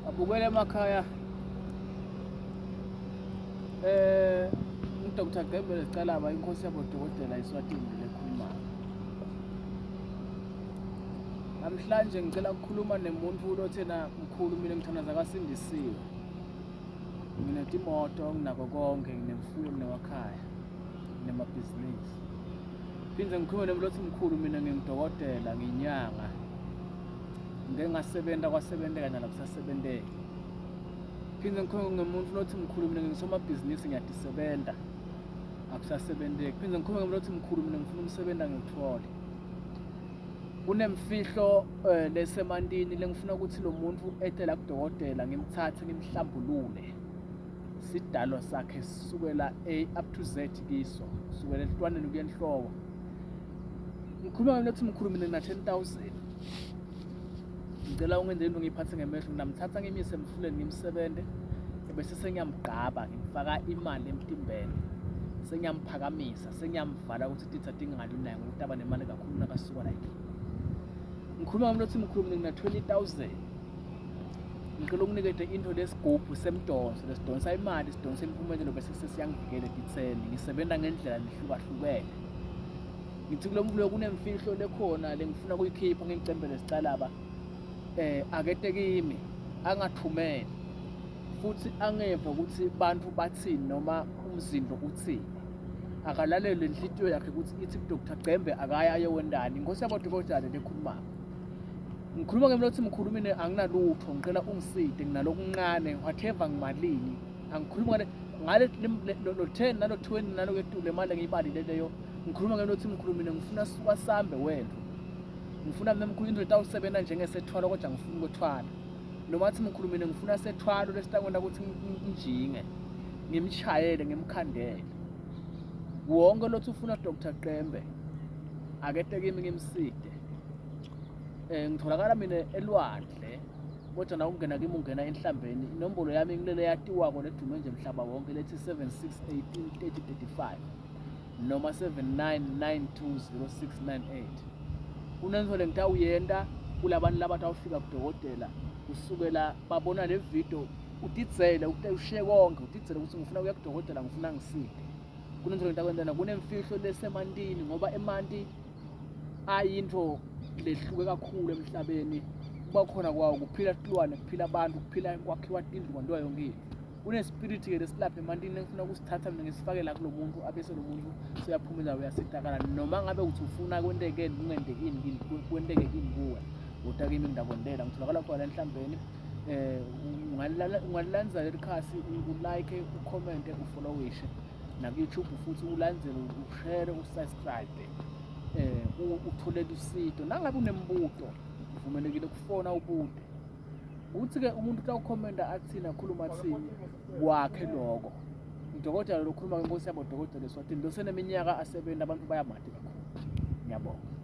abukele emakhaya uDr. Gembele Scalaba inkosi yabodokotela eSwatini lekhulumayo. Namhlanje ngicela ukukhuluma nemuntu lothena mkhulu mina ngithandaza kasindisiwe. Nginetimoto nginako konke, nginemfuyo nginewakhaya, nginemabhizinisi. Phindze ngikhulume nomuntu othi mkhulu mina ngingudokotela nginyanga. Ngeke ngasebenza kwasebenteka nala kusasebenteka. Phindze ngikhulume nomuntu othi mkhulu mina ngisomabhizinisi ngiyadisebenta akusasebenteki. Phindze ngikhulume nomuntu othi mkhulu mina ngifuna umsebenzi ngiwuthole. Kunemfihlo lesemantini lengifuna ukuthi lo muntu etela kudokotela ngimthathe ngimhlambulule sidalo sakhe sisukela A up to Z kiso, sukela ehlwaneni kuye enhloko. Ngikhuluma nokuthi mkhulu mina ngina 10,000. Ngicela ungenze into ngiyiphathe ngemehlo, nginamthatha ngimise emfuleni ngimsebente bese sengiyamgqaba ngimfaka imali emtimbeni. Sengiyamphakamisa, sengiyamvala ukuthi titha dingali naye ukuthi aba nemali kakhulu nakasuka la yini. Ngikhuluma nokuthi mkhulu mina ngina 20,000. Ngicela ukunikeze into lesigubhu semdonso, lesidonsa imali, sidonsa impumelelo bese sesiyangivikela editheni. Ngisebenza ngendlela lehlukahlukene. Ngithi kulo mvulo kunemfihlo lekhona lengifuna kuyikhipha ngicembele Scalaba. Akete kimi angathumele futhi angeva ukuthi bantu bathini noma umzindo uthini. Akalalele inhliziyo yakhe ukuthi ithi Dr. Gcembe akaya ayewendani. Inkosi yabodokotela lekhulumayo. Ngikhuluma ngemuntu othi mkhulu mina anginalutho, ngicela ungiside nginalokuncane whatever ngimalini. Angikhuluma ngale lo 10 nalo 20 nalo ketule imali engiyibali leyo. Ngikhuluma ngemuntu othi mkhulu mina ngifuna suka sambe wena. Ngifuna mina mkhulu into etawusebenza njengesethwalo kodwa ngifuna ukuthwala. Noma athi mkhulu mina ngifuna sethwalo lesitakwenza ukuthi njinge ngimchayele ngimkhandele. Wonke lothi ufuna Dr. Gcembe akete kimi ngimside. Ngitholakala mina elwandle kodwa na ungena kimi ungena enhlambeni. Inombolo yami ngilele yatiwako ledume nje emhlaba wonke lethi 76183035 noma 79920698. Unenzo ngitawuyenda kulabantu labatawufika kudokotela kusukela babona le video utitsele ushiye konke utitsele ukuthi ngifuna ukuya kudokotela ngifuna ngiside. Kunenzo ngitakwenzana kunemfihlo lesemantini ngoba emanti ayinto lehluke kakhulu emhlabeni. Kuba khona kwawo kuphila silwane kuphila abantu kuphila kwakhiwa indlu kwanto yonke into. Kunespirit ke lesilapha emantini engifuna ukusithatha mina ngisifake la kulo muntu abese lo muntu siyaphumeza uyasitakala noma ngabe uthi ufuna kwenteke kungenteki kwenteke ini kuwe kodwa kimi ngidakondela ngitholakala khona enhlambeni. Ungalilandzela lekhasi ulike ucommente ufollowishe na YouTube futhi ulandzele ushare usubscribe uthole usizo nangabe unembuto uvumelekile ukufona ubude uthi ke umuntu utawukhomenta athina khuluma athini kwakhe lokho. Udokotela lokhuluma ngenkosi yabodokotela eSwatini loseneminyaka asebenza abantu bayamati kakhulu. Ngiyabonga.